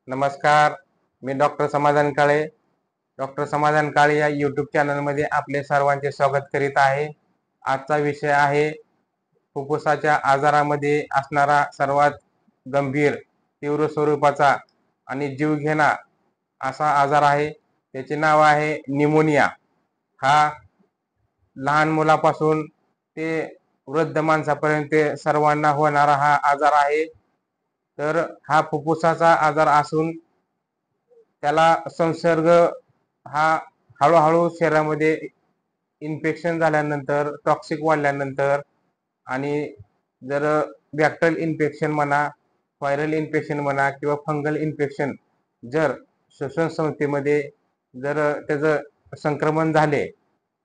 नमस्कार. मी डॉक्टर समाधान काळे. डॉक्टर समाधान काळे या यूट्यूब चॅनलमध्ये आपले सर्वांचे स्वागत करीत आहे. आजचा विषय आहे फुफ्फुसाच्या आजारामध्ये असणारा सर्वात गंभीर, तीव्र स्वरूपाचा आणि जीवघेणा असा आजार आहे. त्याचे नाव आहे न्यूमोनिया. हा लहान मुलापासून ते वृद्ध माणसापर्यंत सर्वांना होणारा हा आजार आहे. तर हा फुफ्फुसाचा आजार असून त्याला संसर्ग हा हळूहळू शरीरामध्ये इन्फेक्शन झाल्यानंतर, टॉक्सिक वाढल्यानंतर आणि जर बॅक्टेरियल इन्फेक्शन म्हणा, व्हायरल इन्फेक्शन म्हणा किंवा फंगल इन्फेक्शन जर श्वसन संस्थेमध्ये जर त्याचं संक्रमण झाले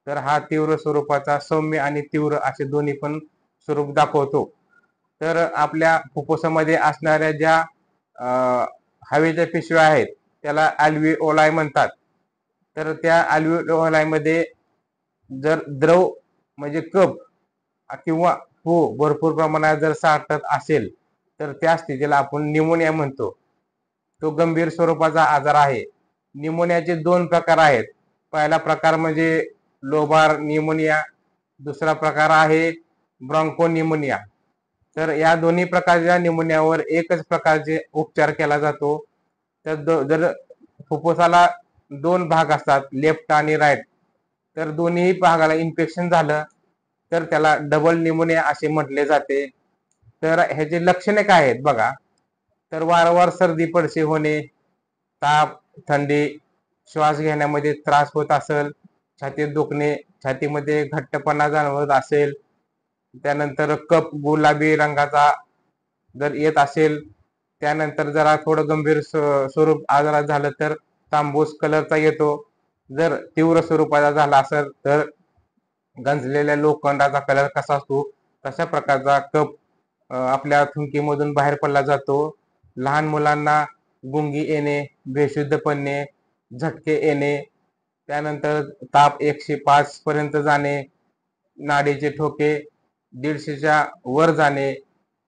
तर हा तीव्र स्वरूपाचा, सौम्य आणि तीव्र असे दोन्ही पण स्वरूप दाखवतो. तर आपल्या फुफ्फुसामध्ये असणाऱ्या ज्या हवेच्या पिशव्या आहेत त्याला अल्व्हिओलाई म्हणतात. तर त्या अल्व्हिओलाईमध्ये जर द्रव म्हणजे कफ किंवा भरपूर प्रमाणात जर साठत असेल तर त्या स्थितीला आपण न्यूमोनिया म्हणतो. तो गंभीर स्वरूपाचा आजार आहे. न्यूमोनियाचे 2 प्रकार आहेत. पहिला प्रकार म्हणजे लोबार न्यूमोनिया, दुसरा प्रकार आहे ब्रॉन्कोन्यूमोनिया. तर या दोन्ही प्रकारच्या न्यूमोनियावर एकच प्रकारचे उपचार केला जातो. तर जर फुफ्फुसाला 2 भाग असतात, लेफ्ट आणि राईट, तर दोन्ही भागाला इन्फेक्शन झालं तर त्याला डबल न्यूमोनिया असे म्हटले जाते. तर ह्याचे लक्षणे काय आहेत बघा. तर वारंवार सर्दी पडसे होणे, ताप, थंडी, श्वास घेण्यामध्ये त्रास होत असेल, छातीत दुखणे, छातीमध्ये घट्टपणा जाणवत असेल, त्यानंतर कफ गुलाबी रंगाचा जर येत असेल, त्यानंतर जरा थोडं गंभीर स्वरूप आजारात झालं तर तांबूस कलरचा येतो. जर तीव्र स्वरूपाचा झाला असेल तर गंजलेल्या लोखंडाचा कलर कसा असतो तशा प्रकारचा कफ आपल्या थुंकीमधून बाहेर पडला जातो. लहान मुलांना गुंगी येणे, बेशुद्ध पडणे, झटके येणे, त्यानंतर ताप 105 पर्यंत जाणे, नाडीचे ठोके 150च्या वर जाणे,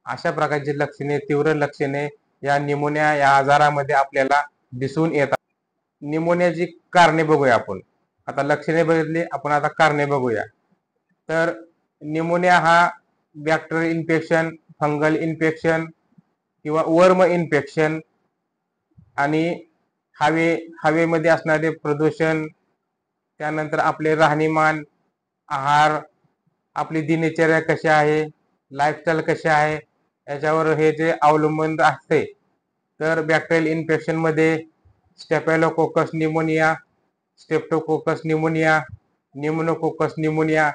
अशा प्रकारची लक्षणे, तीव्र लक्षणे या न्यूमोनिया या आजारामध्ये आपल्याला दिसून येतात. न्यूमोनियाची कारणे बघूया आपण. आता लक्षणे बघितली, आपण आता कारणे बघूया. तर न्यूमोनिया हा बॅक्टेरियल इन्फेक्शन, फंगल इन्फेक्शन किंवा वर्म इन्फेक्शन आणि हवेमध्ये असणारे प्रदूषण, त्यानंतर आपले राहणीमान, आहार, आपली दिनचर्या कशी आहे, लाईफस्टाईल कशी आहे याच्यावर हे जे अवलंबून असते. तर बॅक्टेरियल इन्फेक्शनमध्ये staphylococcus pneumonia, streptococcus pneumonia, pneumococcus pneumonia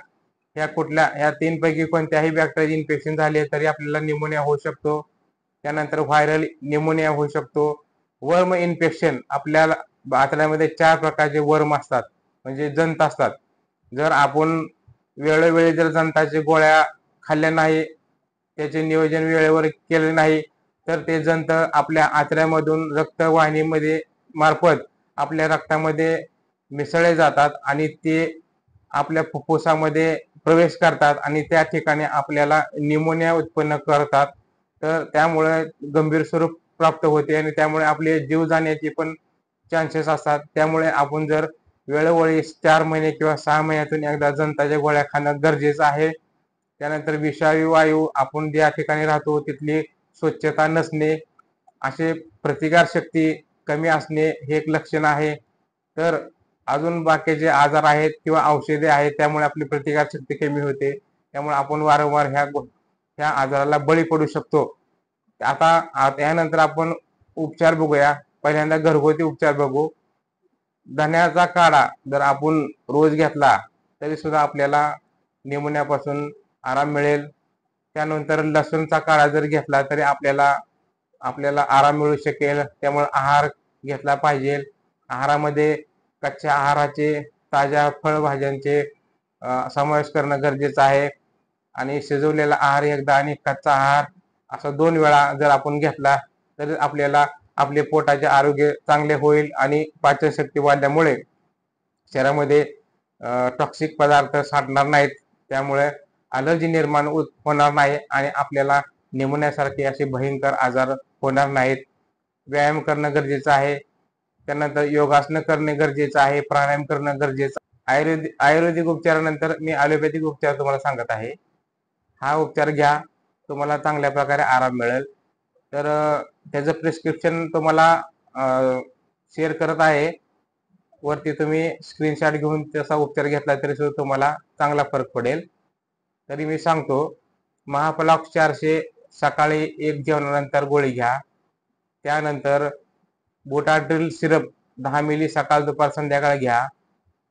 ह्या 3 पैकी कोणत्याही बॅक्टेरियल इन्फेक्शन झाले तरी आपल्याला न्यूमोनिया होऊ शकतो. त्यानंतर व्हायरल न्यूमोनिया होऊ शकतो. वर्म इन्फेक्शन, आपल्याला आतड्यामध्ये 4 प्रकारचे वर्म असतात म्हणजे जंत असतात. जर आपण वेळोवेळी जर जंताच्या गोळ्या खाल्ल्या नाही, त्याचे नियोजन वेळेवर केले नाही तर ते जंत आपल्या आतड्यामधून रक्तवाहिनीमध्ये मार्फत आपल्या रक्तामध्ये मिसळले जातात आणि ते आपल्या फुफ्फुसामध्ये प्रवेश करतात आणि त्या ठिकाणी आपल्याला न्यूमोनिया उत्पन्न करतात. तर त्यामुळे गंभीर स्वरूप प्राप्त होते आणि त्यामुळे आपले जीव जाण्याचे पण चान्सेस असतात. त्यामुळे आपण जर वेळोवेळी 4 महिने किंवा 6 महिन्यातून एकदा जंताच्या गोळ्या खाणं गरजेचं आहे. त्यानंतर विषारी वायू, आपण ज्या ठिकाणी राहतो तिथली स्वच्छता नसणे, असे प्रतिकारशक्ती कमी असणे हे एक लक्षण आहे. तर अजून बाकीचे आजार आहेत किंवा औषधे आहेत त्यामुळे आपली प्रतिकारशक्ती कमी होते. त्यामुळे आपण वारंवार ह्या आजाराला बळी पडू शकतो. आता यानंतर आपण उपचार बघूया. पहिल्यांदा घरगुती उपचार बघू. धण्याचा काढा जर आपण रोज घेतला तरी सुद्धा आपल्याला न्यूमोनियापासून आराम मिळेल. त्यानंतर लसूणचा काढा जर घेतला तरी आपल्याला आराम मिळू शकेल. त्यामुळे आहार घेतला पाहिजे. आहारामध्ये कच्च्या आहाराचे, ताज्या फळभाज्यांचे समावेश करणं गरजेचं आहे आणि शिजवलेला आहार एकदा आणि कच्चा आहार असा 2 वेळा जर आपण घेतला तर आपल्याला आपले पोटाचे आरोग्य चांगले होईल आणि पाचनशक्ती वाढल्यामुळे शरीरामध्ये टॉक्सिक पदार्थ साठणार नाहीत. त्यामुळे ॲलर्जी निर्माण होणार नाही आणि आपल्याला न्यूमोनियासारखे असे भयंकर आजार होणार नाहीत. व्यायाम करणं गरजेचं आहे. त्यानंतर योगासनं करणे गरजेचं आहे, प्राणायाम करणं गरजेचं आहे. आयुर्वेदिक उपचारानंतर मी ॲलोपॅथिक उपचार तुम्हाला सांगत आहे. हा उपचार घ्या, तुम्हाला चांगल्या प्रकारे आराम मिळेल. तर त्याचं प्रिस्क्रिप्शन तुम्हाला शेअर करत आहे. वरती तुम्ही स्क्रीनशॉट घेऊन त्याचा उपचार घेतला तरी सुद्धा तुम्हाला चांगला फरक पडेल. तरी मी सांगतो, महाफ्लॉक्स 400 सकाळी 1 जेवणानंतर गोळी घ्या. त्यानंतर बुटाट्रिल सिरप 10 मिली सकाळ दुपार संध्याकाळ घ्या.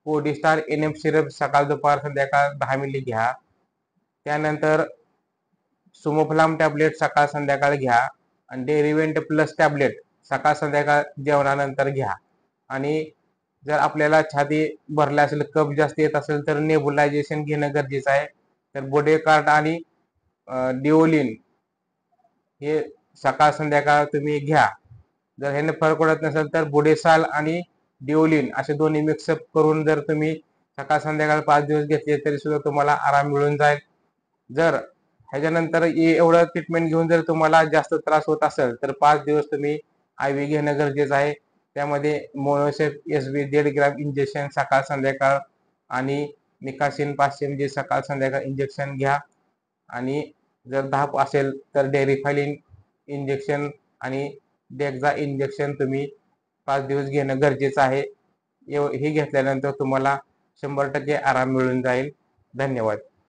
पोडिस्टार NF सिरप सकाळ दुपार संध्याकाळ 10 मिली घ्या. त्यानंतर सुमोफ्लाम टॅबलेट सकाळ संध्याकाळ घ्या आणि डेरिवेंट प्लस टॅबलेट सकाळ संध्याकाळ जेवणानंतर घ्या. आणि जर आपल्याला छाती भरला असेल, कफ जास्त येत असेल तर नेबुलायझेशन घेणं गरजेचं आहे. तर बोडेकार्ड आणि डिओलिन हे सकाळ संध्याकाळ तुम्ही घ्या. जर ह्याने फरक पडत नसेल तर बुडेसाल आणि डिओलिन असे दोन्ही मिक्सअप करून जर तुम्ही सकाळ संध्याकाळ 5 दिवस घेतले तरी सुद्धा तुम्हाला आराम मिळून जाईल. जर ह्याच्यानंतर एवढं ट्रीटमेंट घेऊन जर तुम्हाला जास्त त्रास होत असेल तर 5 दिवस तुम्ही IV घेणं गरजेचं आहे. त्यामध्ये मोनोसेफ SB 1.5 ग्रॅम इंजेक्शन सकाळ संध्याकाळ आणि निकासिन 500 mg सकाळ संध्याकाळ इंजेक्शन घ्या. आणि जर धाप असेल तर डेरिफायलिन इंजेक्शन आणि डेक्झा इंजेक्शन तुम्ही 5 दिवस घेणं गरजेचं आहे. हे घेतल्यानंतर तुम्हाला 100% आराम मिळून जाईल. धन्यवाद.